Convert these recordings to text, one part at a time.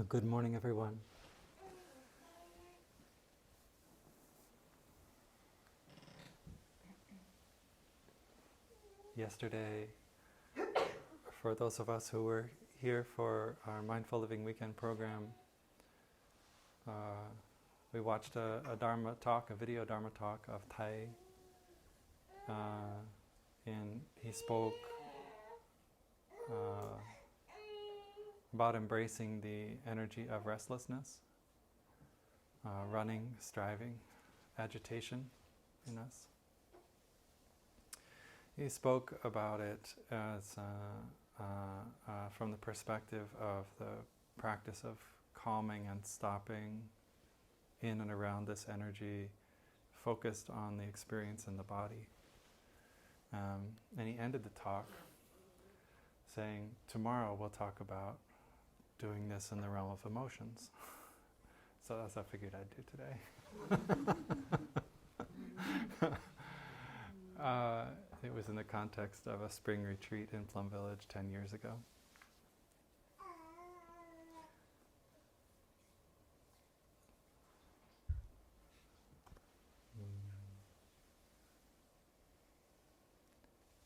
Good morning, everyone. Yesterday, for those of us who were here for our Mindful Living Weekend program, we watched a Dharma Talk, a video Dharma Talk of Thai. And he spoke about embracing the energy of restlessness, running, striving, agitation in us. He spoke about it as from the perspective of the practice of calming and stopping in and around this energy, focused on the experience in the body. And he ended the talk saying, tomorrow we'll talk about doing this in the realm of emotions. So that's what I figured I'd do today. It was in the context of a spring retreat in Plum Village 10 years ago.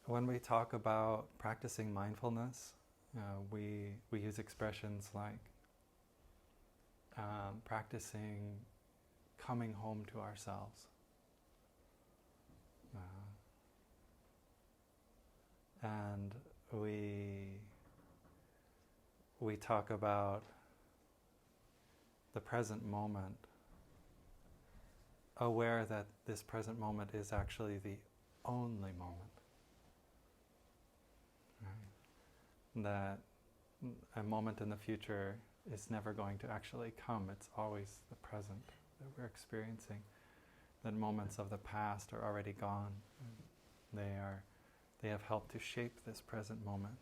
When we talk about practicing mindfulness, we use expressions like practicing coming home to ourselves. And we talk about the present moment, aware that this present moment is actually the only moment. Right? That a moment in the future is never going to actually come. It's always the present that we're experiencing. That moments of the past are already gone. They have helped to shape this present moment,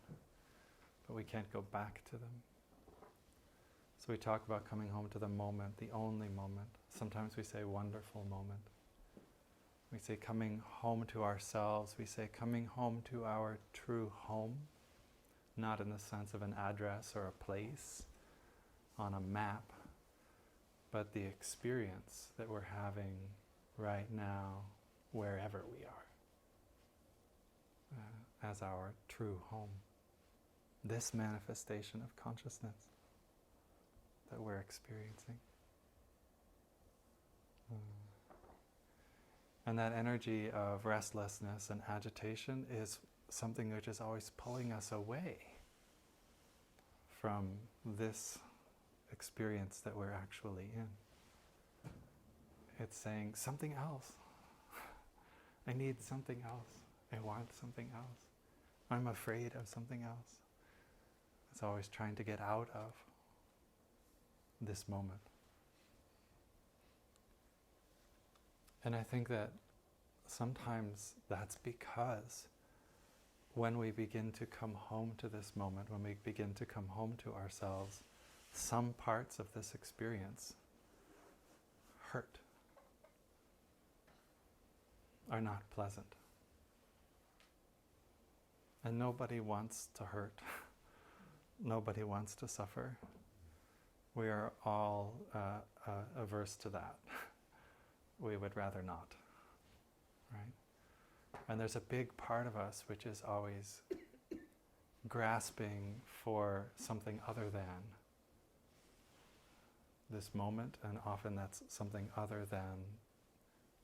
but we can't go back to them. So we talk about coming home to the moment, the only moment. Sometimes we say wonderful moment. We say coming home to ourselves. We say coming home to our true home, not in the sense of an address or a place on a map, but the experience that we're having right now, wherever we are, as our true home. This manifestation of consciousness that we're experiencing. And that energy of restlessness and agitation is something which is always pulling us away from this experience that we're actually in. It's saying something else. I need something else. I want something else. I'm afraid of something else. It's always trying to get out of this moment. And I think that sometimes that's because when we begin to come home to this moment, when we begin to come home to ourselves, some parts of this experience hurt, are not pleasant. And nobody wants to hurt. Nobody wants to suffer. We are all averse to that. We would rather not, right? And there's a big part of us which is always grasping for something other than this moment, and often that's something other than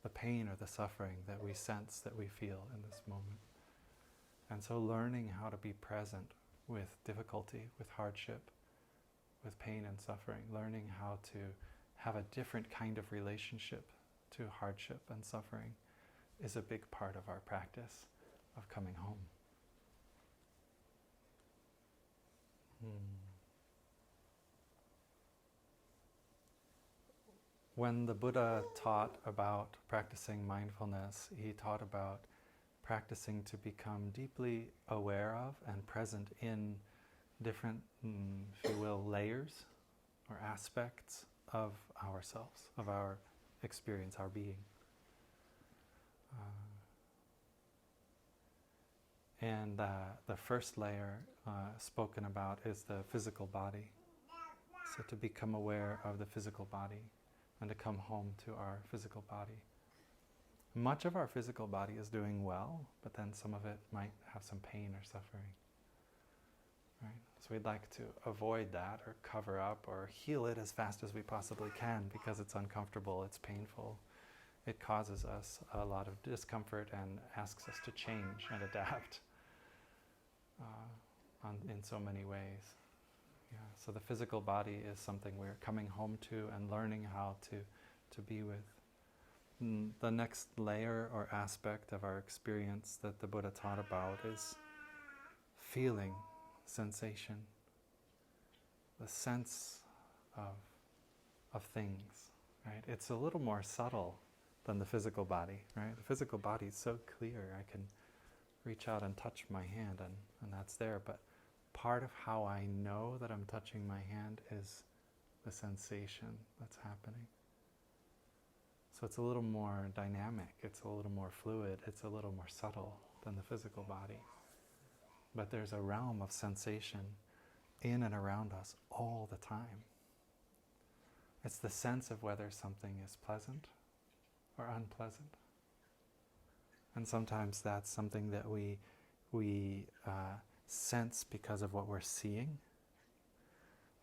the pain or the suffering that we sense, that we feel in this moment. And so learning how to be present with difficulty, with hardship, with pain and suffering, learning how to have a different kind of relationship to hardship and suffering is a big part of our practice of coming home. When the Buddha taught about practicing mindfulness, he taught about practicing to become deeply aware of and present in different, if you will, layers or aspects of ourselves, of our experience, our being. The first layer spoken about is the physical body. So to become aware of the physical body and to come home to our physical body. Much of our physical body is doing well, but then some of it might have some pain or suffering. Right? So we'd like to avoid that or cover up or heal it as fast as we possibly can because it's uncomfortable, it's painful. It causes us a lot of discomfort and asks us to change and adapt in so many ways. Yeah. So the physical body is something we're coming home to and learning how to be with. The next layer or aspect of our experience that the Buddha taught about is feeling, sensation, the sense of things. Right? It's a little more subtle than the physical body. Right? The physical body is so clear. I can reach out and touch my hand and that's there. But part of how I know that I'm touching my hand is the sensation that's happening. So it's a little more dynamic, it's a little more fluid, it's a little more subtle than the physical body. But there's a realm of sensation in and around us all the time. It's the sense of whether something is pleasant or unpleasant. And sometimes that's something that we sense because of what we're seeing.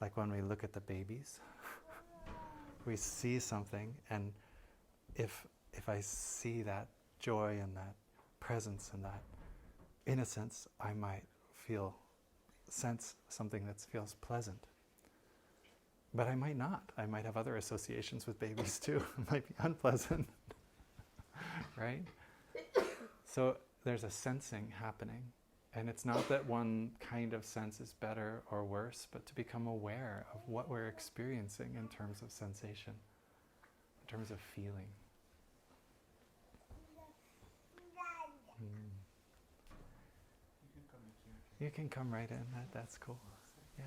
Like when we look at the babies, we see something, and if I see that joy and that presence and that innocence, I might sense something that feels pleasant. But I might not. I might have other associations with babies too. It might be unpleasant. Right? So there's a sensing happening. And it's not that one kind of sense is better or worse, but to become aware of what we're experiencing in terms of sensation, in terms of feeling. You can come right in. That's cool. Yeah,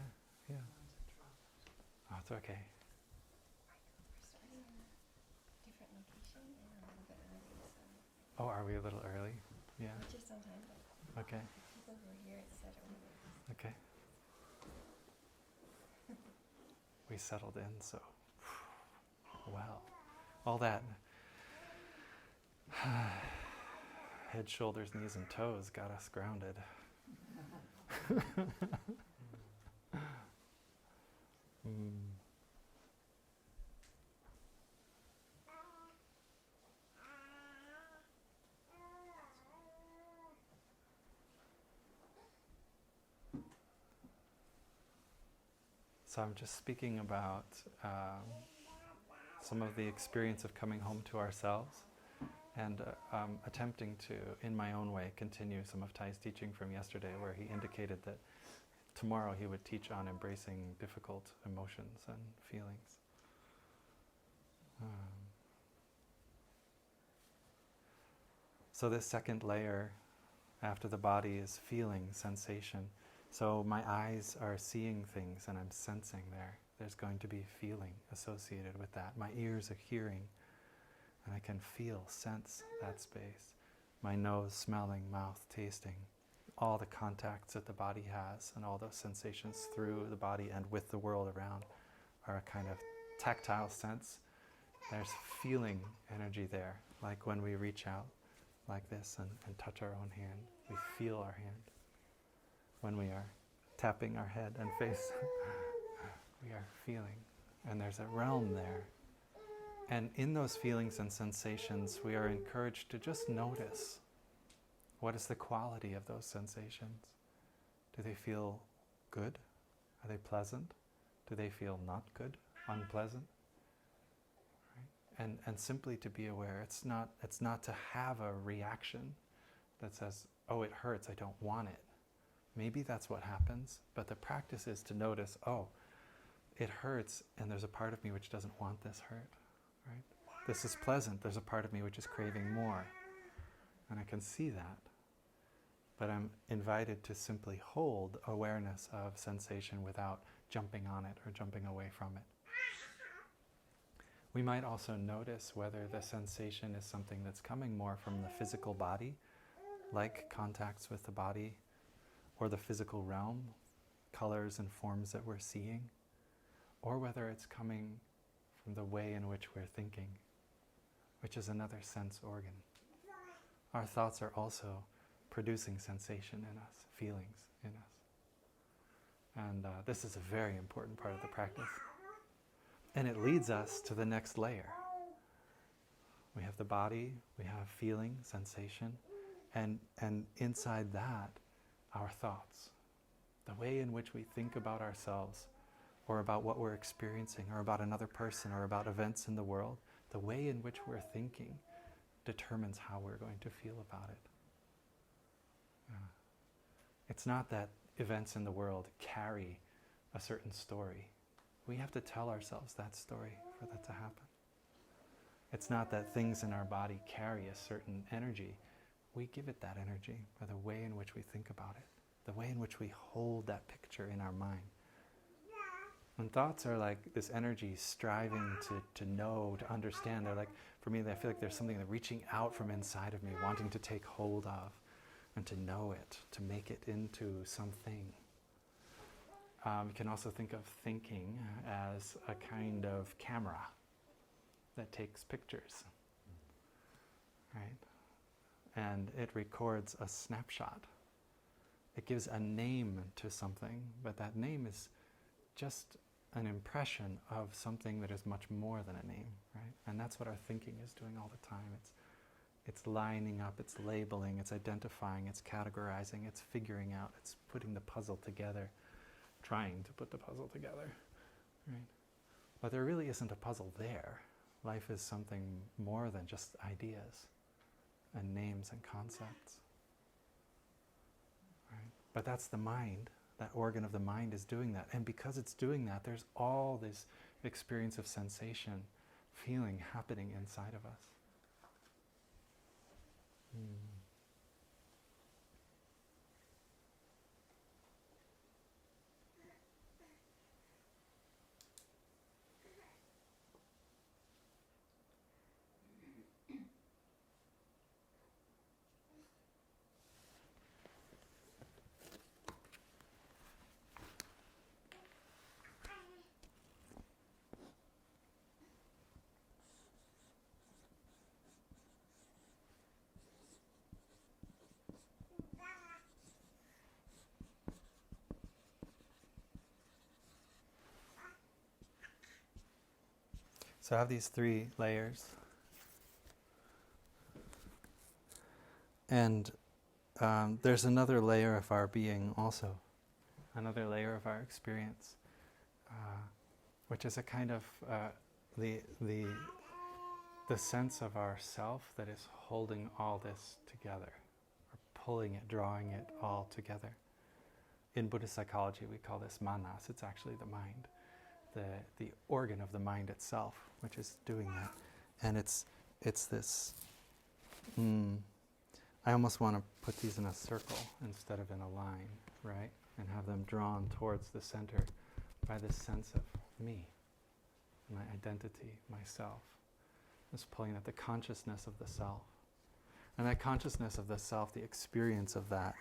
yeah. Oh, it's okay. Different location and a little bit early, so. Oh, are we a little early? Yeah. Just on time, but Okay. people who are here, it said early. Okay. We settled in, so well. All that head, shoulders, knees, and toes got us grounded. So I'm just speaking about some of the experience of coming home to ourselves and attempting to, in my own way, continue some of Thay's teaching from yesterday, where he indicated that tomorrow he would teach on embracing difficult emotions and feelings. So this second layer after the body is feeling, sensation. So my eyes are seeing things and I'm sensing there. There's going to be feeling associated with that. My ears are hearing and I can feel, sense that space. My nose smelling, mouth tasting. All the contacts that the body has and all those sensations through the body and with the world around are a kind of tactile sense. There's feeling energy there, like when we reach out like this and touch our own hand. We feel our hand. When we are tapping our head and face, we are feeling. And there's a realm there. And in those feelings and sensations, we are encouraged to just notice what is the quality of those sensations. Do they feel good? Are they pleasant? Do they feel not good, unpleasant? Right? And simply to be aware, it's not to have a reaction that says, oh, it hurts, I don't want it. Maybe that's what happens, but the practice is to notice, oh, it hurts and there's a part of me which doesn't want this hurt, right? This is pleasant, there's a part of me which is craving more. And I can see that. But I'm invited to simply hold awareness of sensation without jumping on it or jumping away from it. We might also notice whether the sensation is something that's coming more from the physical body, like contacts with the body, or the physical realm, colors and forms that we're seeing, or whether it's coming from the way in which we're thinking, which is another sense organ. Our thoughts are also producing sensation in us, feelings in us. And this is a very important part of the practice. And it leads us to the next layer. We have the body, we have feeling, sensation, and inside that, our thoughts. The way in which we think about ourselves, or about what we're experiencing, or about another person, or about events in the world, the way in which we're thinking determines how we're going to feel about it. It's not that events in the world carry a certain story. We have to tell ourselves that story for that to happen. It's not that things in our body carry a certain energy. We give it that energy by the way in which we think about it, the way in which we hold that picture in our mind. And thoughts are like this energy striving to know, to understand. They're like, for me, I feel like there's something reaching out from inside of me, wanting to take hold of and to know it, to make it into something. You can also think of thinking as a kind of camera that takes pictures, right? And it records a snapshot. It gives a name to something, but that name is just an impression of something that is much more than a name, right? And that's what our thinking is doing all the time. It's lining up, it's labeling, it's identifying, it's categorizing, it's figuring out, it's putting the puzzle together, trying to put the puzzle together, right? But there really isn't a puzzle there. Life is something more than just ideas and names and concepts, right? But that's the mind. That organ of the mind is doing that. And because it's doing that, there's all this experience of sensation, feeling happening inside of us. So I have these 3 layers. And there's another layer of our being also, another layer of our experience, which is a kind of the sense of ourself that is holding all this together, or pulling it, drawing it all together. In Buddhist psychology, we call this manas. It's actually the mind, the organ of the mind itself, which is doing that. And it's this, I almost want to put these in a circle instead of in a line, right? And have them drawn towards the center by this sense of me, my identity, myself. Just pulling at the consciousness of the self. And that consciousness of the self, the experience of that,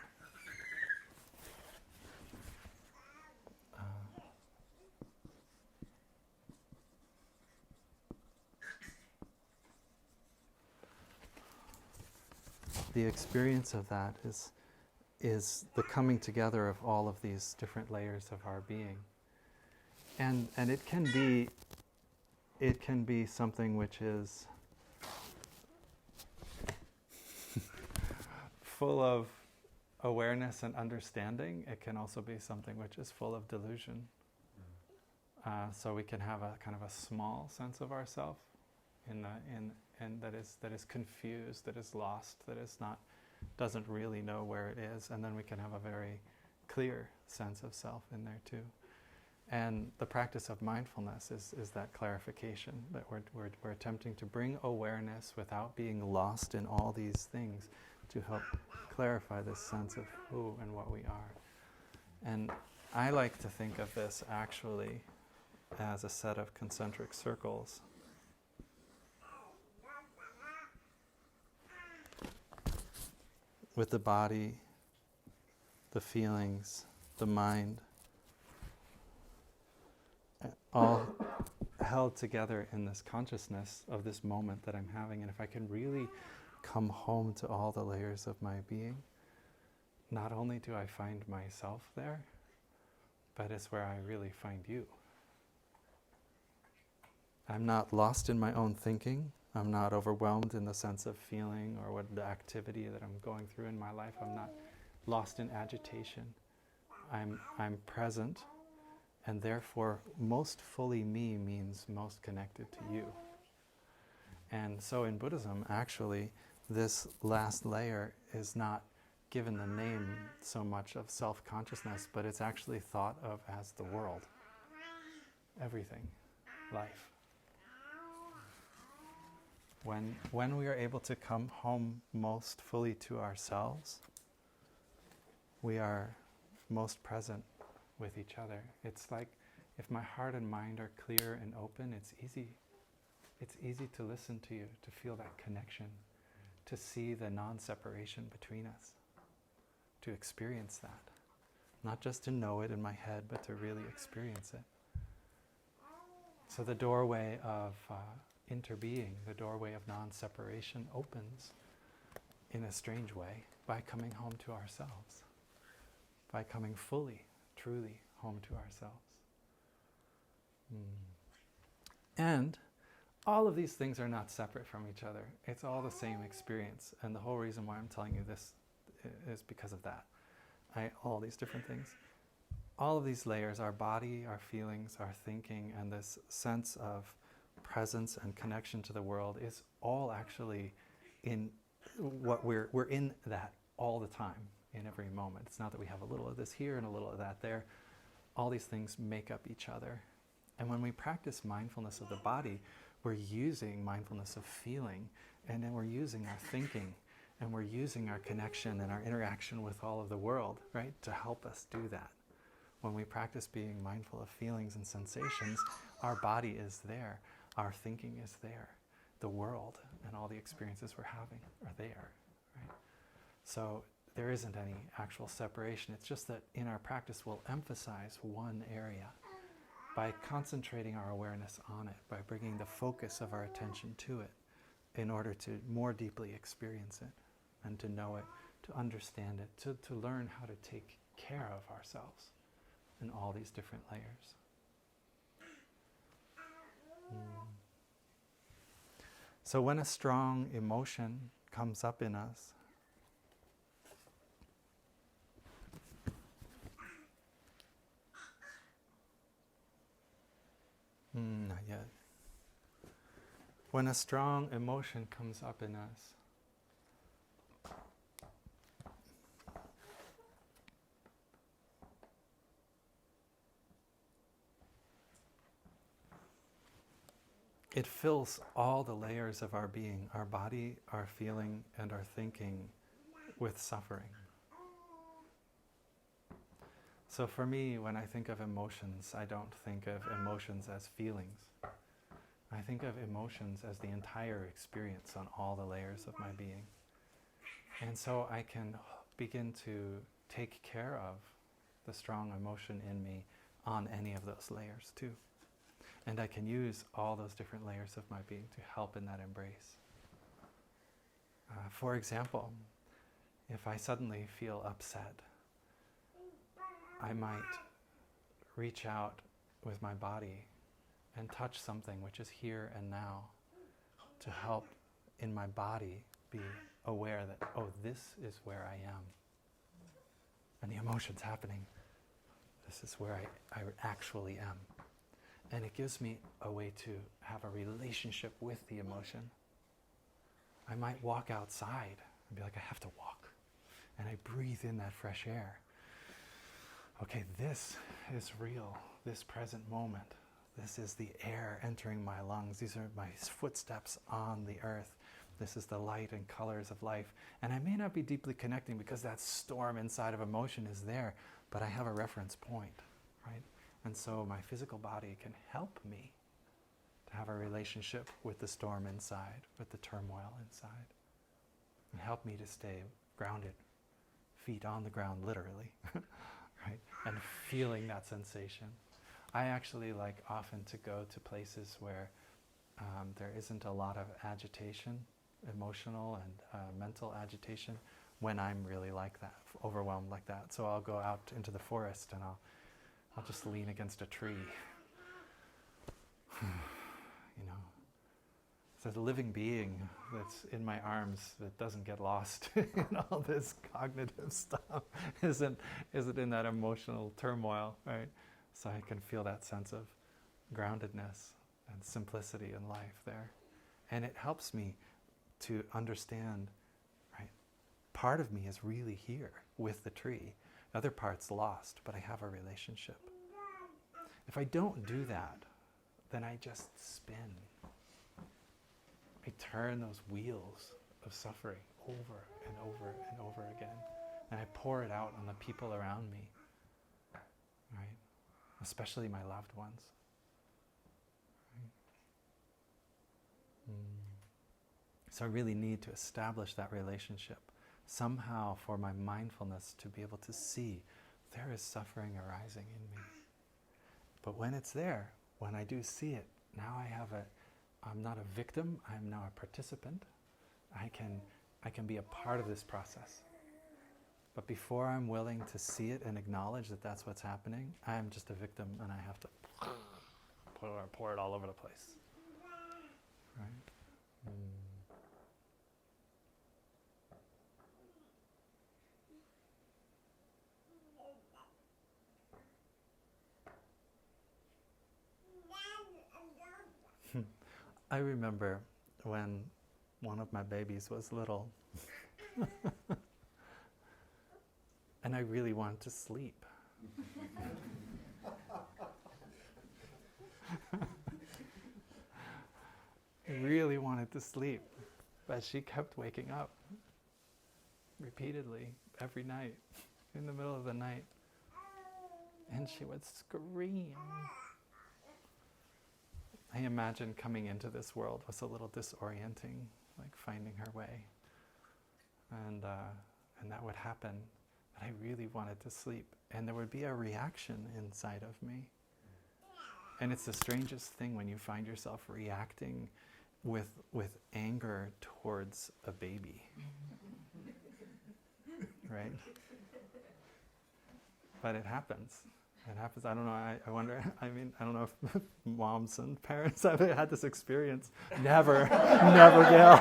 the experience of that is the coming together of all of these different layers of our being. And it can be something which is full of awareness and understanding. It can also be something which is full of delusion. So we can have a kind of a small sense of ourself and that is confused, that is lost, doesn't really know where it is, and then we can have a very clear sense of self in there too. And the practice of mindfulness is that clarification, that we're attempting to bring awareness without being lost in all these things to help clarify this sense of who and what we are. And I like to think of this actually as a set of concentric circles. With the body, the feelings, the mind, all held together in this consciousness of this moment that I'm having. And if I can really come home to all the layers of my being, not only do I find myself there, but it's where I really find you. I'm not lost in my own thinking. I'm not overwhelmed in the sense of feeling or what the activity that I'm going through in my life. I'm not lost in agitation. I'm present, and therefore most fully me means most connected to you. And so in Buddhism, actually, this last layer is not given the name so much of self-consciousness, but it's actually thought of as the world, everything, life. When we are able to come home most fully to ourselves, we are most present with each other. It's like if my heart and mind are clear and open, it's easy to listen to you, to feel that connection, to see the non-separation between us, to experience that. Not just to know it in my head, but to really experience it. So the doorway of interbeing, the doorway of non-separation opens in a strange way by coming home to ourselves, by coming fully, truly home to ourselves. And all of these things are not separate from each other. It's all the same experience. And the whole reason why I'm telling you this is because of that. All these different things. All of these layers, our body, our feelings, our thinking, and this sense of presence and connection to the world is all actually in what we're in that all the time, in every moment. It's not that we have a little of this here and a little of that there. All these things make up each other. And when we practice mindfulness of the body, we're using mindfulness of feeling, and then we're using our thinking, and we're using our connection and our interaction with all of the world, right, to help us do that. When we practice being mindful of feelings and sensations, our body is there, our thinking is there, the world and all the experiences we're having are there, right? So there isn't any actual separation. It's just that in our practice we'll emphasize one area by concentrating our awareness on it, by bringing the focus of our attention to it in order to more deeply experience it and to know it, to understand it, to learn how to take care of ourselves in all these different layers. So when a strong emotion comes up in us, not yet. When a strong emotion comes up in us, it fills all the layers of our being, our body, our feeling, and our thinking with suffering. So for me, when I think of emotions, I don't think of emotions as feelings. I think of emotions as the entire experience on all the layers of my being. And so I can begin to take care of the strong emotion in me on any of those layers too. And I can use all those different layers of my being to help in that embrace. For example, if I suddenly feel upset, I might reach out with my body and touch something which is here and now to help in my body be aware that, oh, this is where I am. And the emotion's happening. This is where I actually am. And it gives me a way to have a relationship with the emotion. I might walk outside and be like, I have to walk. And I breathe in that fresh air. Okay, this is real, this present moment. This is the air entering my lungs. These are my footsteps on the earth. This is the light and colors of life. And I may not be deeply connecting because that storm inside of emotion is there, but I have a reference point, right? And so my physical body can help me to have a relationship with the storm inside, with the turmoil inside, and help me to stay grounded, feet on the ground literally, right? And feeling that sensation. I actually like often to go to places where there isn't a lot of agitation, emotional and mental agitation, when I'm really like that, overwhelmed like that. So I'll go out into the forest and I'll just lean against a tree. You know, there's a living being that's in my arms that doesn't get lost in all this cognitive stuff, isn't in that emotional turmoil, right? So I can feel that sense of groundedness and simplicity in life there. And it helps me to understand, right? Part of me is really here with the tree. The other part's lost, but I have a relationship. If I don't do that, then I just spin. I turn those wheels of suffering over and over and over again. And I pour it out on the people around me, right? Especially my loved ones. Right? So I really need to establish that relationship somehow for my mindfulness to be able to see there is suffering arising in me. But when it's there, when I do see it, now I'm not a victim, I'm now a participant. I can be a part of this process. But before I'm willing to see it and acknowledge that that's what's happening, I'm just a victim and I have to pour it all over the place. Right? I remember when one of my babies was little and I really wanted to sleep. I really wanted to sleep, but she kept waking up repeatedly every night, in the middle of the night, and she would scream. I imagine coming into this world was a little disorienting, like finding her way. And that would happen. But I really wanted to sleep. And there would be a reaction inside of me. And it's the strangest thing when you find yourself reacting with anger towards a baby. Right? But it happens. It happens. I don't know. I wonder. I mean, I don't know if moms and parents have had this experience. Never, Gail.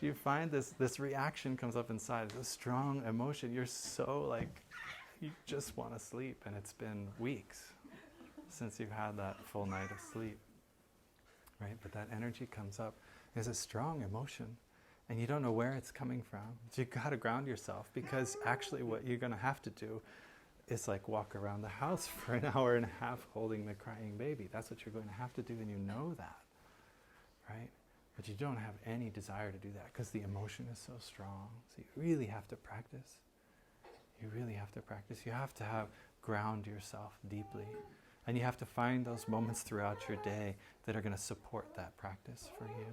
You find this reaction comes up inside. It's a strong emotion. You're so you just want to sleep, and it's been weeks since you've had that full night of sleep, right? But that energy comes up. It's a strong emotion. And you don't know where it's coming from. So you've got to ground yourself, because actually what you're going to have to do is walk around the house for an hour and a half holding the crying baby. That's what you're going to have to do, and you know that, right? But you don't have any desire to do that because the emotion is so strong. So you really have to practice. You really have to practice. You have to ground yourself deeply. And you have to find those moments throughout your day that are going to support that practice for you.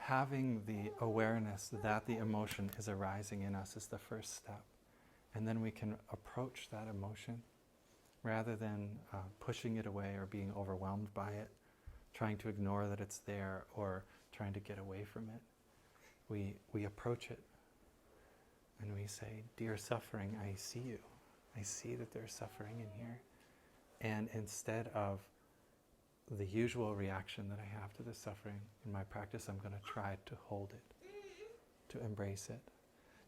Having the awareness that the emotion is arising in us is the first step. And then we can approach that emotion rather than pushing it away or being overwhelmed by it, trying to ignore that it's there or trying to get away from it. We approach it and we say, "Dear suffering, I see you. I see that there's suffering in here." And instead of the usual reaction that I have to the suffering in my practice, I'm going to try to hold it, to embrace it,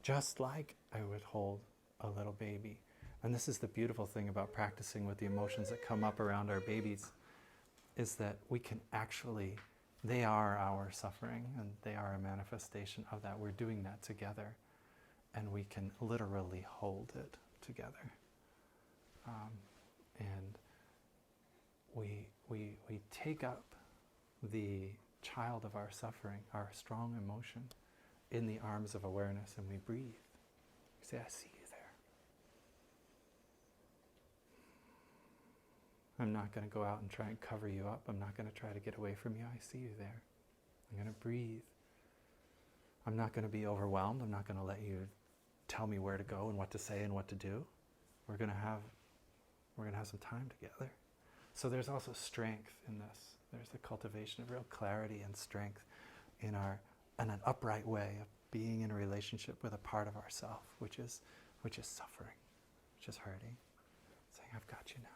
just like I would hold a little baby. And this is the beautiful thing about practicing with the emotions that come up around our babies, is that we can actually, they are our suffering and they are a manifestation of that. We're doing that together, and we can literally hold it together. And we take up the child of our suffering, our strong emotion, in the arms of awareness, and we breathe. We say, "I see you there." I'm not going to go out and try and cover you up. I'm not going to try to get away from you. I see you there. I'm going to breathe. I'm not going to be overwhelmed. I'm not going to let you tell me where to go and what to say and what to do. We're going to have some time together. So there's also strength in this. There's the cultivation of real clarity and strength in an upright way of being in a relationship with a part of ourself, which is suffering, which is hurting. Saying, I've got you now.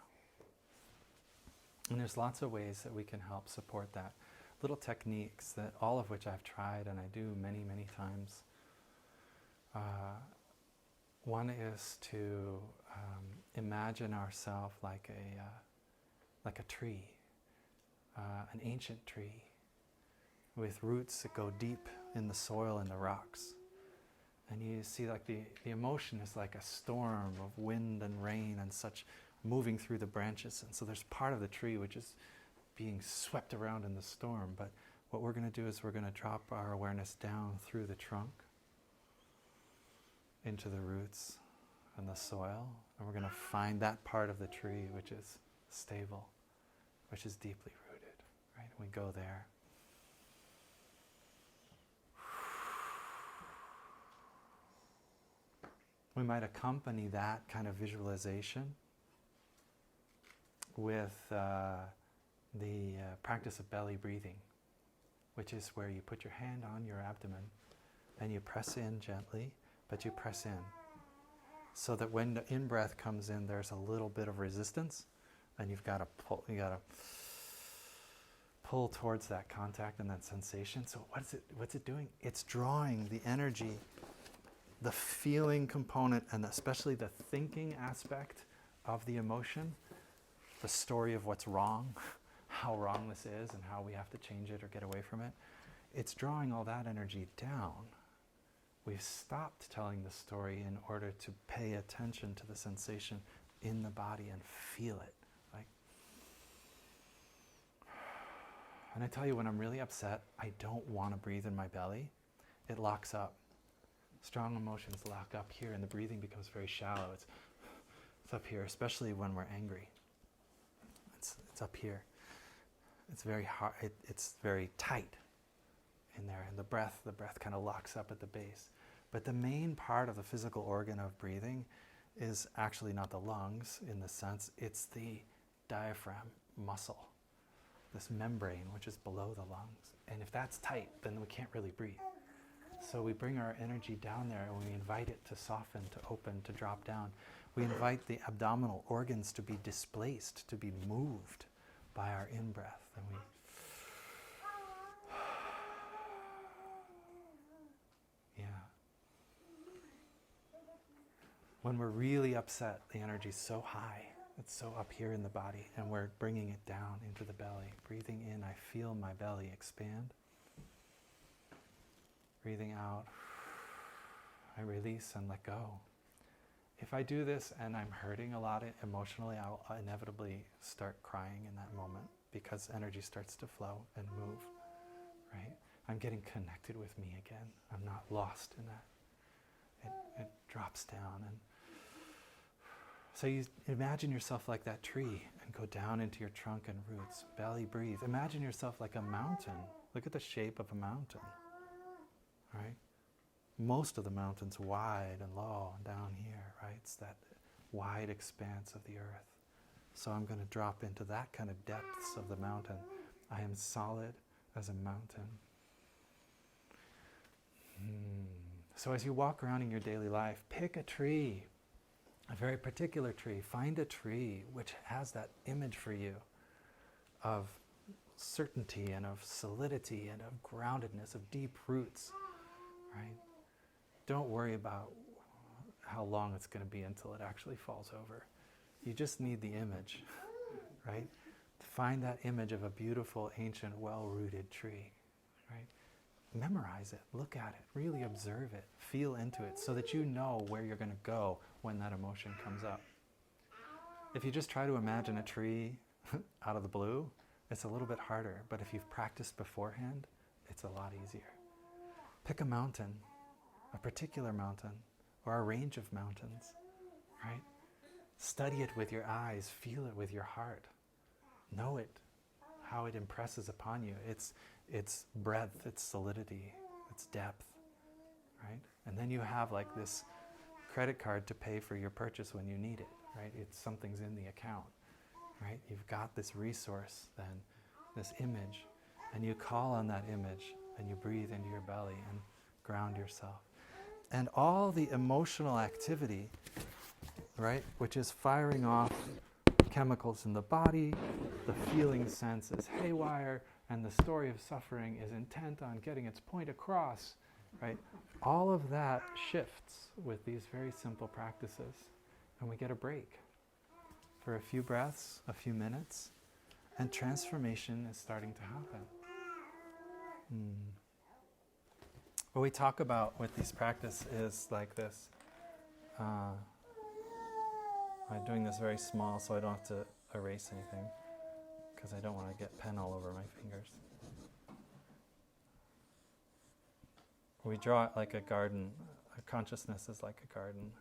And there's lots of ways that we can help support that. Little techniques, that all of which I've tried and I do many, many times. One is to imagine ourselves like a tree, an ancient tree, with roots that go deep in the soil and the rocks. And you see like the emotion is like a storm of wind and rain and such moving through the branches. And so there's part of the tree which is being swept around in the storm. But what we're going to do is we're going to drop our awareness down through the trunk into the roots and the soil. And we're going to find that part of the tree which is stable, which is deeply rooted. Right? We go there. We might accompany that kind of visualization with the practice of belly breathing, which is where you put your hand on your abdomen and you press in gently, but you press in. So that when the in-breath comes in, there's a little bit of resistance, and you've got to pull towards that contact and that sensation. So what's it doing? It's drawing the energy, the feeling component, and especially the thinking aspect of the emotion, the story of what's wrong, how wrong this is and how we have to change it or get away from it. It's drawing all that energy down. We've stopped telling the story in order to pay attention to the sensation in the body and feel it. And I tell you, when I'm really upset, I don't want to breathe in my belly. It locks up. Strong emotions lock up here, and the breathing becomes very shallow. It's up here, especially when we're angry. It's up here. It's very hard. It's very tight in there, and the breath kind of locks up at the base. But the main part of the physical organ of breathing is actually not the lungs in the sense, it's the diaphragm muscle, this membrane which is below the lungs. And if that's tight, then we can't really breathe. So we bring our energy down there and we invite it to soften, to open, to drop down. We invite the abdominal organs to be displaced, to be moved by our in-breath. And we when we're really upset, the energy's so high, it's so up here in the body, and we're bringing it down into the belly. Breathing in, I feel my belly expand. Breathing out, I release and let go. If I do this and I'm hurting a lot emotionally, I'll inevitably start crying in that moment because energy starts to flow and move, right? I'm getting connected with me again. I'm not lost in that. It drops down. And so you imagine yourself like that tree and go down into your trunk and roots. Belly breathe. Imagine yourself like a mountain. Look at the shape of a mountain, right? Most of the mountain's wide and low and down here, right? It's that wide expanse of the earth. So I'm going to drop into that kind of depths of the mountain. I am solid as a mountain. So as you walk around in your daily life, pick a tree, a very particular tree. Find a tree which has that image for you of certainty and of solidity and of groundedness, of deep roots, right? Don't worry about how long it's going to be until it actually falls over. You just need the image, right? Find that image of a beautiful, ancient, well-rooted tree, right? Memorize it, look at it, really observe it, feel into it so that you know where you're going to go when that emotion comes up. If you just try to imagine a tree out of the blue, it's a little bit harder, but if you've practiced beforehand, it's a lot easier. Pick a mountain, a particular mountain, or a range of mountains, right? Study it with your eyes, feel it with your heart. know it, how it impresses upon you. Its breadth, its solidity, its depth, right? And then you have like this credit card to pay for your purchase when you need it, right? It's something's in the account, right? You've got this resource then, this image, and you call on that image and you breathe into your belly and ground yourself. And all the emotional activity, right, which is firing off chemicals in the body, the feeling sense is haywire, and the story of suffering is intent on getting its point across, right? All of that shifts with these very simple practices, and we get a break for a few breaths, a few minutes, and transformation is starting to happen. What we talk about with these practices is like this. I'm doing this very small so I don't have to erase anything, because I don't want to get pen all over my fingers. We draw it like a garden. Our consciousness is like a garden.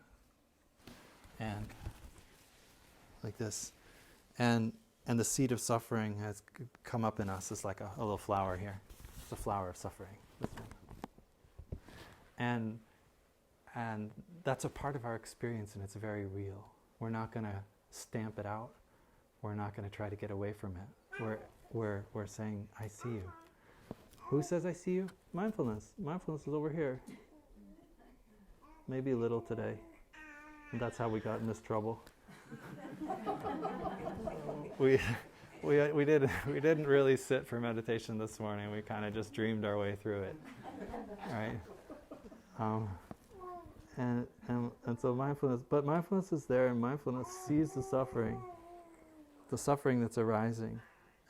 And like this. And the seed of suffering has come up in us as like a little flower here. It's a flower of suffering. And that's a part of our experience, and it's very real. We're not going to stamp it out. We're not going to try to get away from it. We're saying, I see you. Who says I see you? Mindfulness. Mindfulness is over here. Maybe a little today. And that's how we got in this trouble. We didn't really sit for meditation this morning. We kind of just dreamed our way through it, right? And so mindfulness is there, and mindfulness sees the suffering that's arising,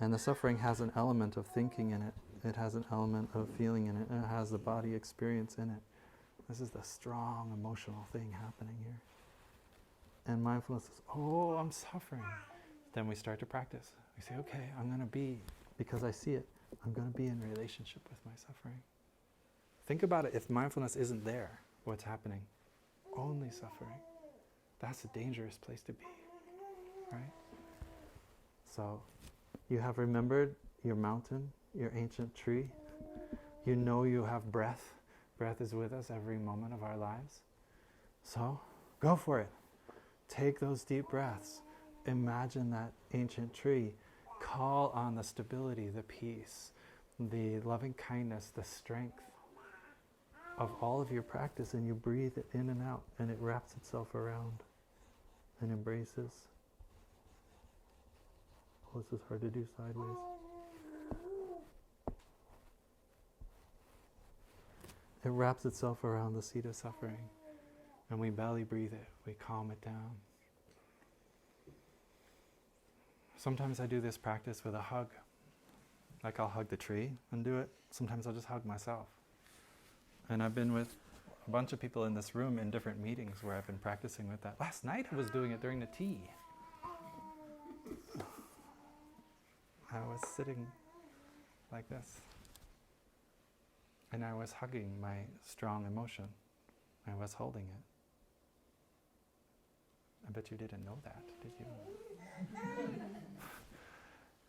and the suffering has an element of thinking in it. It has an element of feeling in it, and it has the body experience in it. This is the strong emotional thing happening here. And mindfulness is, oh, I'm suffering. Then we start to practice. We say, okay, I'm going to be, because I see it, I'm going to be in relationship with my suffering. Think about it. If mindfulness isn't there, what's happening? Only suffering. That's a dangerous place to be, right? So, you have remembered your mountain, your ancient tree. You know you have breath. Breath is with us every moment of our lives. So, go for it. Take those deep breaths. Imagine that ancient tree. Call on the stability, the peace, the loving kindness, the strength of all of your practice, and you breathe it in and out, and it wraps itself around and embraces. Oh, this is hard to do sideways. It wraps itself around the seed of suffering, and we belly breathe it, we calm it down. Sometimes I do this practice with a hug. Like I'll hug the tree and do it. Sometimes I'll just hug myself. And I've been with a bunch of people in this room in different meetings where I've been practicing with that. Last night I was doing it during the tea. I was sitting like this. And I was hugging my strong emotion. I was holding it. I bet you didn't know that, did you?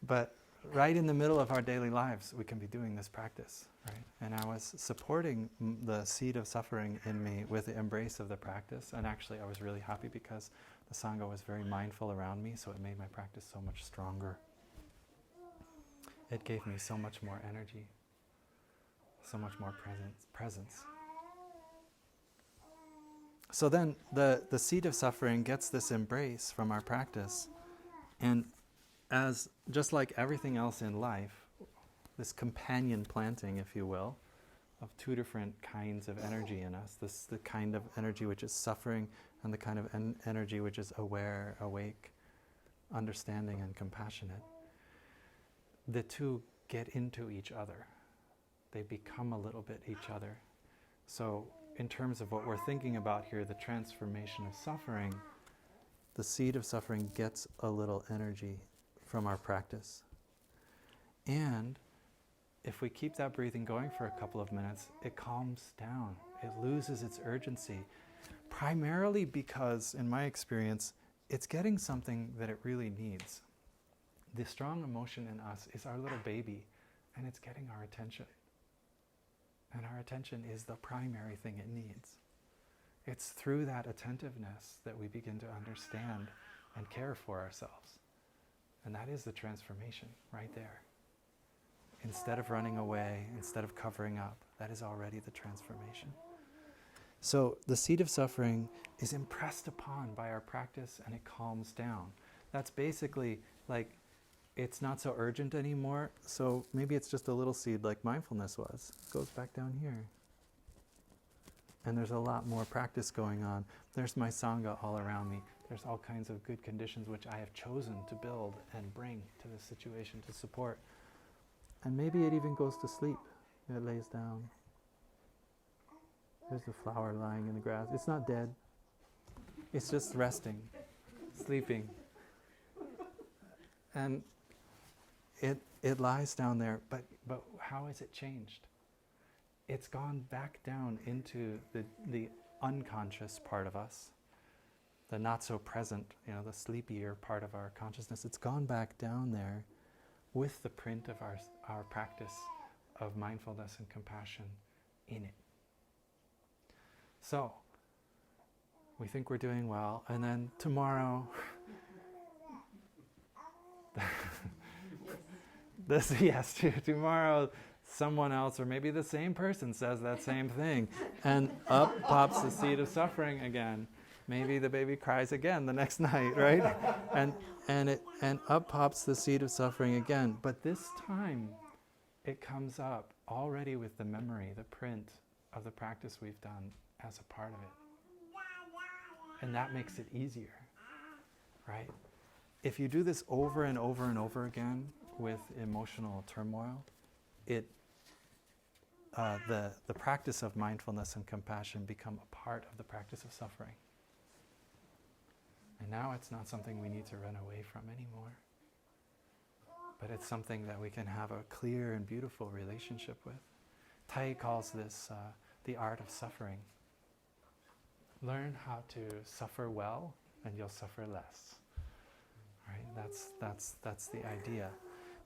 But right in the middle of our daily lives, we can be doing this practice, right? And I was supporting the seed of suffering in me with the embrace of the practice. And actually, I was really happy because the Sangha was very mindful around me, so it made my practice so much stronger. It gave me so much more energy, so much more presence. So then the seed of suffering gets this embrace from our practice. And as just like everything else in life, this companion planting, if you will, of two different kinds of energy in us, the kind of energy which is suffering and the kind of energy which is aware, awake, understanding and compassionate. The two get into each other. They become a little bit each other. So in terms of what we're thinking about here, the transformation of suffering, the seed of suffering gets a little energy from our practice. And if we keep that breathing going for a couple of minutes, it calms down. It loses its urgency. Primarily because, in my experience, it's getting something that it really needs. the strong emotion in us is our little baby, and it's getting our attention. And our attention is the primary thing it needs. It's through that attentiveness that we begin to understand and care for ourselves. And that is the transformation right there. Instead of running away, instead of covering up, that is already the transformation. So the seed of suffering is impressed upon by our practice, and it calms down. That's basically like, it's not so urgent anymore, so maybe it's just a little seed like mindfulness was. It goes back down here. And there's a lot more practice going on. There's my Sangha all around me. There's all kinds of good conditions which I have chosen to build and bring to the situation to support. And maybe it even goes to sleep. It lays down. There's a flower lying in the grass. It's not dead. It's just resting, sleeping. And it lies down there, but how has it changed? It's gone back down into the unconscious part of us, the not so present, the sleepier part of our consciousness. It's gone back down there with the print of our practice of mindfulness and compassion in it. So, we think we're doing well, and then tomorrow, tomorrow someone else, or maybe the same person, says that same thing, and up pops the seed of suffering again. Maybe the baby cries again the next night, right? And up pops the seed of suffering again. But this time, it comes up already with the memory, the print of the practice we've done as a part of it. And that makes it easier, right? If you do this over and over and over again with emotional turmoil, the practice of mindfulness and compassion become a part of the practice of suffering. And now it's not something we need to run away from anymore, but it's something that we can have a clear and beautiful relationship with. Tai calls this the art of suffering. Learn how to suffer well, and you'll suffer less. Right? That's the idea.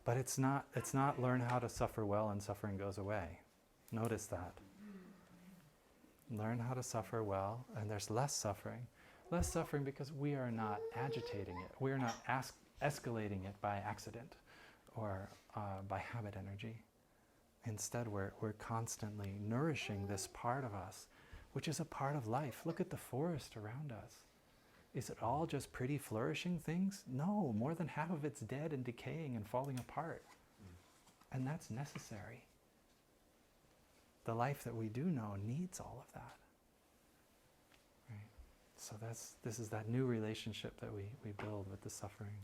But it's not learn how to suffer well and suffering goes away. Notice that. Learn how to suffer well, and there's less suffering. Less suffering because we are not agitating it. We are not escalating it by accident or by habit energy. Instead, we're constantly nourishing this part of us, which is a part of life. Look at the forest around us. Is it all just pretty flourishing things? No, more than half of it's dead and decaying and falling apart. And that's necessary. The life that we do know needs all of that. Right? So this is that new relationship that we build with the suffering.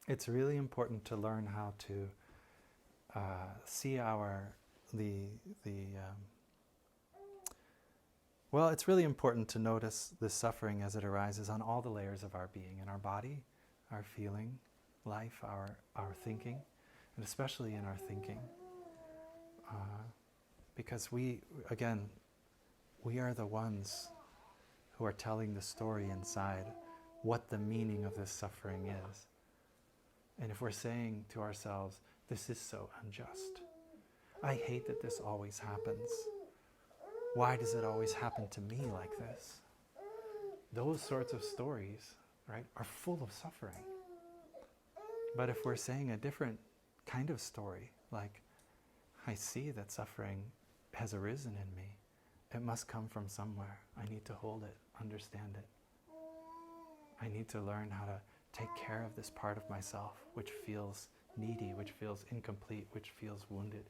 It's really important to learn how to see it's really important to notice the suffering as it arises on all the layers of our being, in our body, our feeling, life, our thinking, and especially in our thinking. Because we are the ones who are telling the story inside, what the meaning of this suffering is. And if we're saying to ourselves, this is so unjust, I hate that this always happens, why does it always happen to me like this? Those sorts of stories, right, are full of suffering. But if we're saying a different kind of story, like, I see that suffering has arisen in me, it must come from somewhere. I need to hold it, understand it. I need to learn how to take care of this part of myself which feels needy, which feels incomplete, which feels wounded,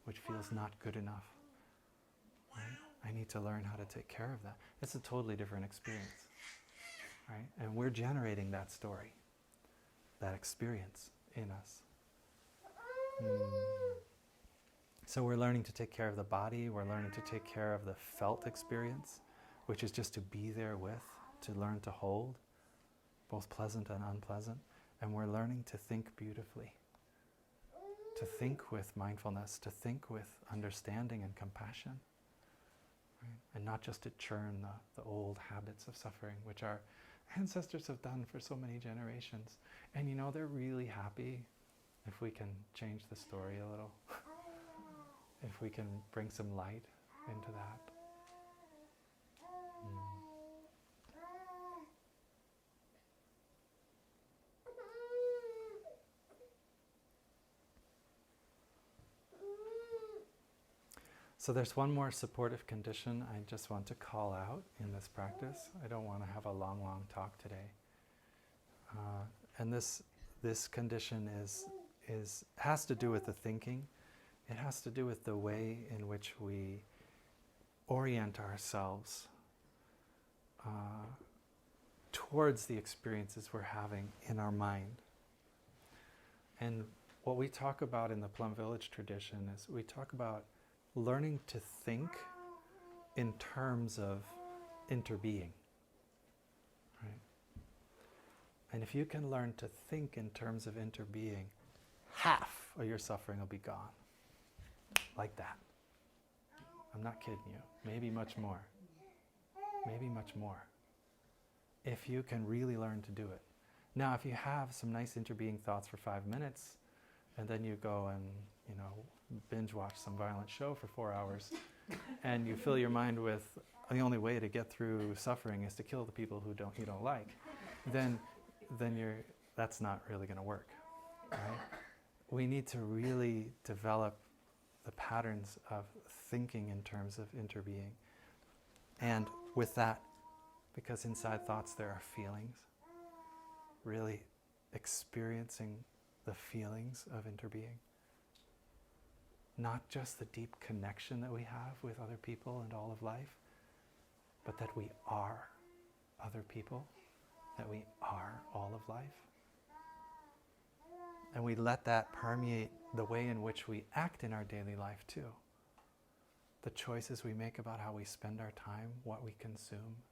which feels not good enough. Right? I need to learn how to take care of that. It's a totally different experience. Right? And we're generating that story, that experience in us. So we're learning to take care of the body, we're learning to take care of the felt experience, which is just to be there with, to learn to hold, both pleasant and unpleasant. And we're learning to think beautifully, to think with mindfulness, to think with understanding and compassion, right? And not just to churn the old habits of suffering, which are ancestors have done for so many generations. And they're really happy if we can change the story a little, if we can bring some light into that. So there's one more supportive condition I just want to call out in this practice. I don't want to have a long talk today. And this condition has to do with the thinking. It has to do with the way in which we orient ourselves towards the experiences we're having in our mind. And what we talk about in the Plum Village tradition is we talk about learning to think in terms of interbeing. Right? And if you can learn to think in terms of interbeing, half of your suffering will be gone. Like that. I'm not kidding you. Maybe much more. Maybe much more. If you can really learn to do it. Now, if you have some nice interbeing thoughts for 5 minutes, and then you go and, binge watch some violent show for 4 hours, and you fill your mind with the only way to get through suffering is to kill the people you don't like, then that's not really going to work, right? We need to really develop the patterns of thinking in terms of interbeing. And with that, because inside thoughts there are feelings, really experiencing the feelings of interbeing. Not just the deep connection that we have with other people and all of life, but that we are other people, that we are all of life. And we let that permeate the way in which we act in our daily life too. The choices we make about how we spend our time, what we consume,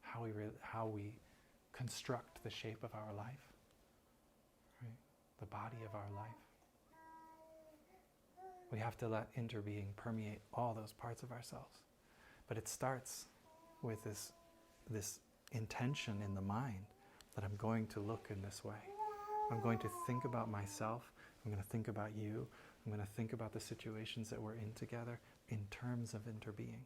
how we construct the shape of our life, right? The body of our life. We have to let interbeing permeate all those parts of ourselves. But it starts with this intention in the mind that I'm going to look in this way. I'm going to think about myself. I'm going to think about you. I'm going to think about the situations that we're in together in terms of interbeing.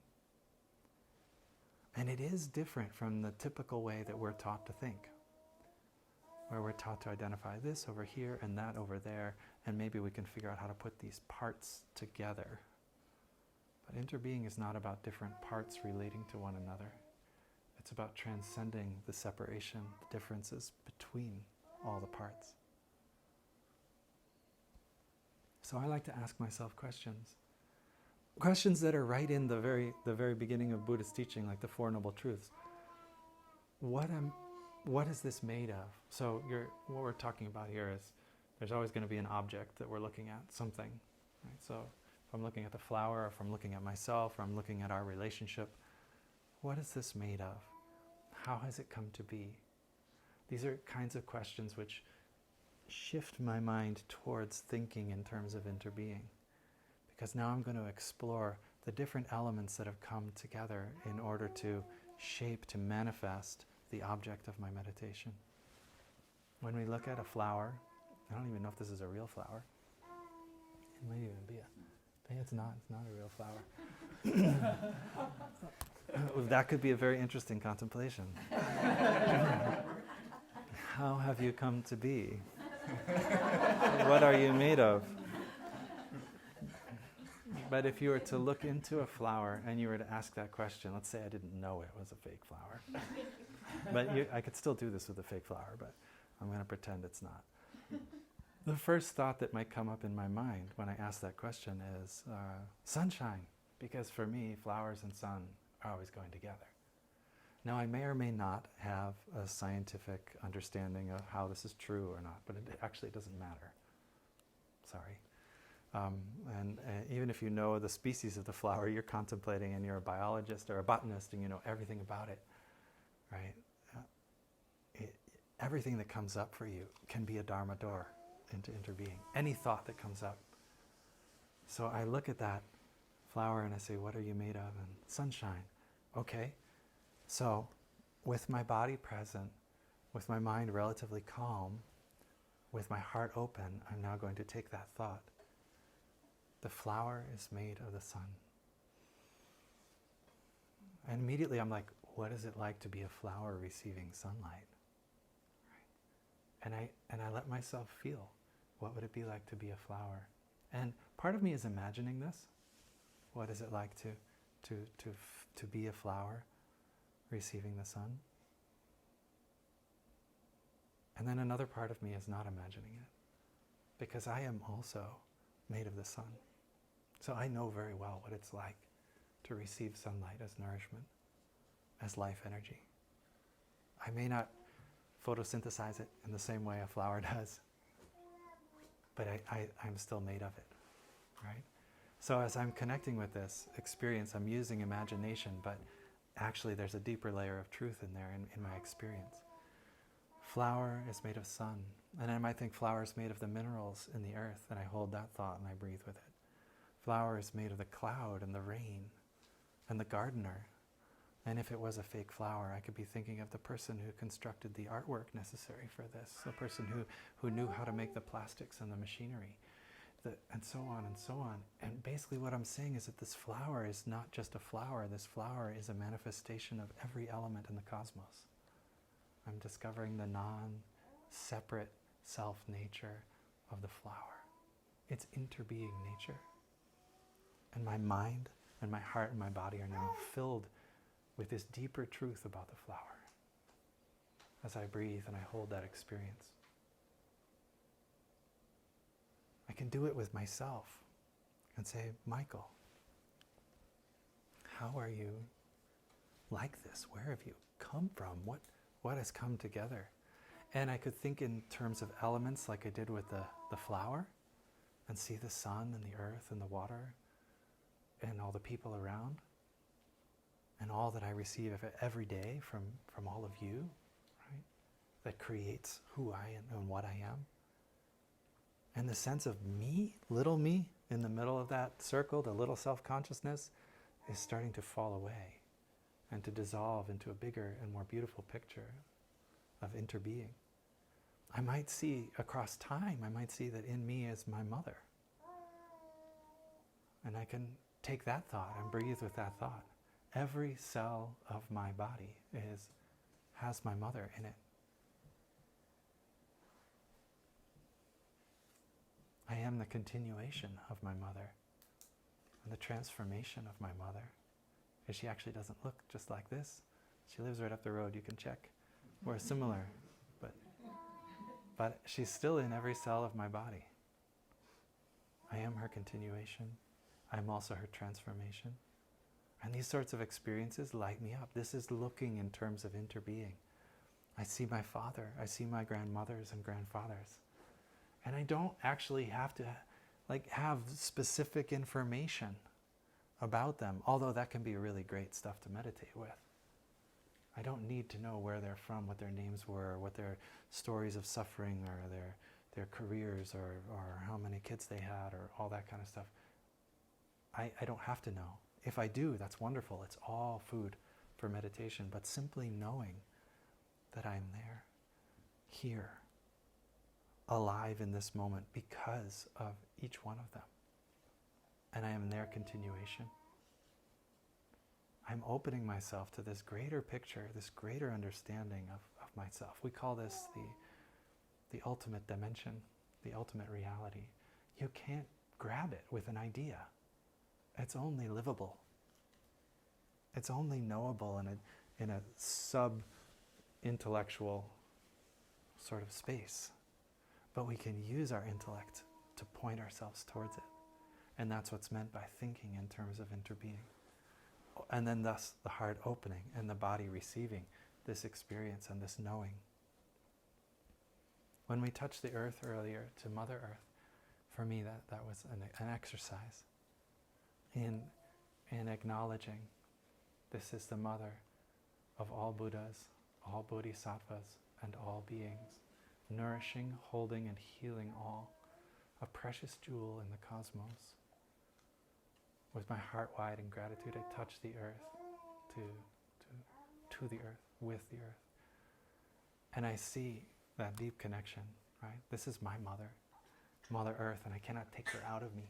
And it is different from the typical way that we're taught to think, where we're taught to identify this over here and that over there, and maybe we can figure out how to put these parts together. But interbeing is not about different parts relating to one another. It's about transcending the separation, the differences between all the parts. So I like to ask myself questions. Questions that are right in the very beginning of Buddhist teaching, like the Four Noble Truths. What is this made of? So what we're talking about here is there's always going to be an object that we're looking at, something. Right? So if I'm looking at the flower, or if I'm looking at myself, or I'm looking at our relationship, what is this made of? How has it come to be? These are kinds of questions which shift my mind towards thinking in terms of interbeing. Because now I'm going to explore the different elements that have come together in order to shape, to manifest the object of my meditation. When we look at a flower, I don't even know if this is a real flower. It might even be it's not a real flower. That could be a very interesting contemplation. How have you come to be? What are you made of? But if you were to look into a flower and you were to ask that question, let's say I didn't know it was a fake flower. But I could still do this with a fake flower, but I'm going to pretend it's not. The first thought that might come up in my mind when I ask that question is sunshine, because for me, flowers and sun are always going together. Now, I may or may not have a scientific understanding of how this is true or not, but it actually doesn't matter. Sorry. And even if you know the species of the flower you're contemplating and you're a biologist or a botanist and you know everything about it, right? Everything that comes up for you can be a Dharma door into interbeing. Any thought that comes up. So I look at that flower and I say, what are you made of? And sunshine. Okay. So with my body present, with my mind relatively calm, with my heart open, I'm now going to take that thought. The flower is made of the sun. And immediately I'm like, what is it like to be a flower receiving sunlight? Right? And I let myself feel, what would it be like to be a flower? And part of me is imagining this. What is it like to be a flower receiving the sun? And then another part of me is not imagining it, because I am also made of the sun. So I know very well what it's like to receive sunlight as nourishment, as life energy. I may not photosynthesize it in the same way a flower does, but I'm still made of it, right? So as I'm connecting with this experience, I'm using imagination, but actually there's a deeper layer of truth in there in my experience. Flower is made of sun, and I might think flower is made of the minerals in the earth, and I hold that thought and I breathe with it. Flower is made of the cloud and the rain and the gardener. And if it was a fake flower, I could be thinking of the person who constructed the artwork necessary for this, the person who knew how to make the plastics and the machinery, and so on and so on. And basically what I'm saying is that this flower is not just a flower. This flower is a manifestation of every element in the cosmos. I'm discovering the non-separate self-nature of the flower. It's interbeing nature. And my mind and my heart and my body are now filled with this deeper truth about the flower as I breathe and I hold that experience. I can do it with myself and say, Michael, how are you like this? Where have you come from? What has come together? And I could think in terms of elements like I did with the flower, and see the sun and the earth and the water and all the people around, and all that I receive every day from all of you, right? That creates who I am and what I am. And the sense of me, little me, in the middle of that circle, the little self-consciousness, is starting to fall away and to dissolve into a bigger and more beautiful picture of interbeing. I might see across time, I might see that in me is my mother. And I can take that thought and breathe with that thought. Every cell of my body has my mother in it. I am the continuation of my mother and the transformation of my mother. Because she actually doesn't look just like this. She lives right up the road, you can check. We're similar, but she's still in every cell of my body. I am her continuation. I'm also her transformation. And these sorts of experiences light me up. This is looking in terms of interbeing. I see my father, I see my grandmothers and grandfathers. And I don't actually have to have specific information about them, although that can be really great stuff to meditate with. I don't need to know where they're from, what their names were, or what their stories of suffering, or their careers, or how many kids they had, or all that kind of stuff. I don't have to know. If I do, that's wonderful. It's all food for meditation. But simply knowing that I'm there, here, alive in this moment because of each one of them. And I am their continuation. I'm opening myself to this greater picture, this greater understanding of myself. We call this the ultimate dimension, the ultimate reality. You can't grab it with an idea. It's only livable. It's only knowable in a sub-intellectual sort of space. But we can use our intellect to point ourselves towards it. And that's what's meant by thinking in terms of interbeing. And then thus the heart opening and the body receiving this experience and this knowing. When we touched the earth earlier, to Mother Earth, for me that was an exercise in acknowledging this is the mother of all Buddhas, all Bodhisattvas, and all beings, nourishing, holding, and healing all, a precious jewel in the cosmos. With my heart wide in gratitude, I touch the earth to to the earth, with the earth. And I see that deep connection, right? This is my mother, Mother Earth, and I cannot take her out of me.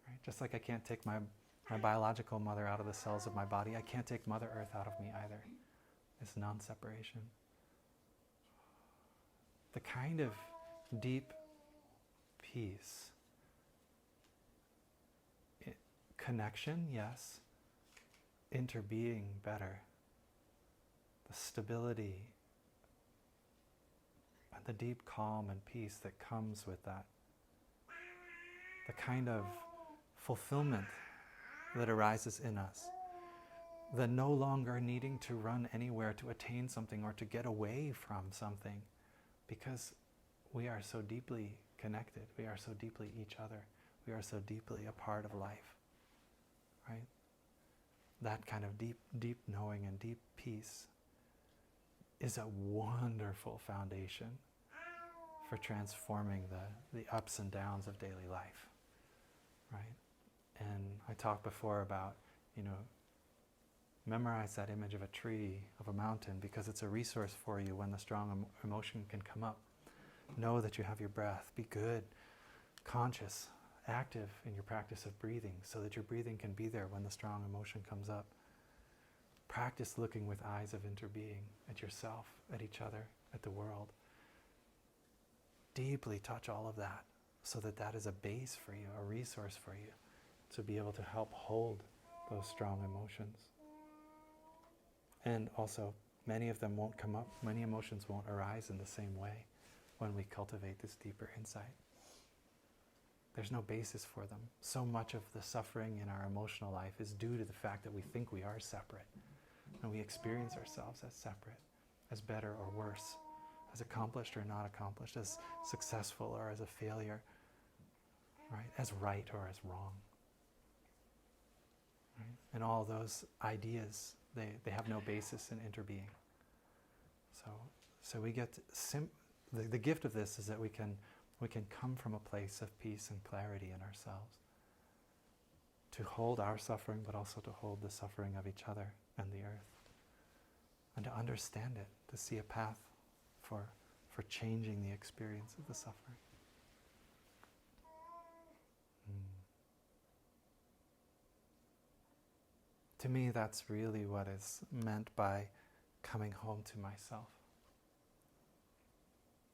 Right? Just like I can't take my biological mother out of the cells of my body, I can't take Mother Earth out of me either. This non-separation. The kind of deep peace, connection, yes, interbeing, better, the stability and the deep calm and peace that comes with that, the kind of fulfillment that arises in us, the no longer needing to run anywhere to attain something or to get away from something, because we are so deeply connected, we are so deeply each other, we are so deeply a part of life, right? That kind of deep, deep knowing and deep peace is a wonderful foundation for transforming the ups and downs of daily life, right? And I talked before about, memorize that image of a tree, of a mountain, because it's a resource for you when the strong emotion can come up. Know that you have your breath. Be good, conscious, active in your practice of breathing, so that your breathing can be there when the strong emotion comes up. Practice looking with eyes of interbeing at yourself, at each other, at the world. Deeply touch all of that, so that that is a base for you, a resource for you, to be able to help hold those strong emotions. And also, many of them won't come up, many emotions won't arise in the same way when we cultivate this deeper insight. There's no basis for them. So much of the suffering in our emotional life is due to the fact that we think we are separate, and we experience ourselves as separate, as better or worse, as accomplished or not accomplished, as successful or as a failure, right? As right or as wrong. Right? And all those ideas, they have no basis in interbeing. So we get the gift of this is that we can come from a place of peace and clarity in ourselves, to hold our suffering, but also to hold the suffering of each other and the earth, and to understand it, to see a path for changing the experience of the suffering. To me, that's really what is meant by coming home to myself.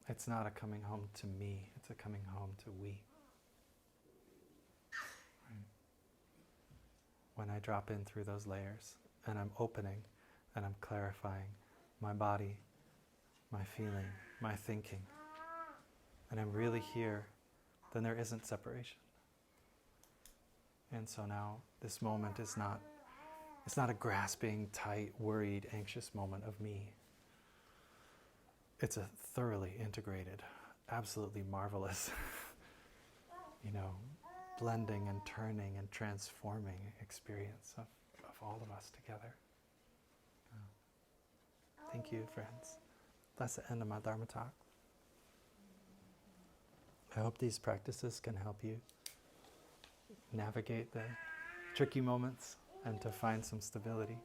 It's not a coming home to me, it's a coming home to we. Right? When I drop in through those layers, and I'm opening, and I'm clarifying my body, my feeling, my thinking, and I'm really here, then there isn't separation. And so now, this moment is not, it's not a grasping, tight, worried, anxious moment of me. It's a thoroughly integrated, absolutely marvelous, blending and turning and transforming experience of all of us together. Thank you, friends. That's the end of my Dharma talk. I hope these practices can help you navigate the tricky moments and to find some stability.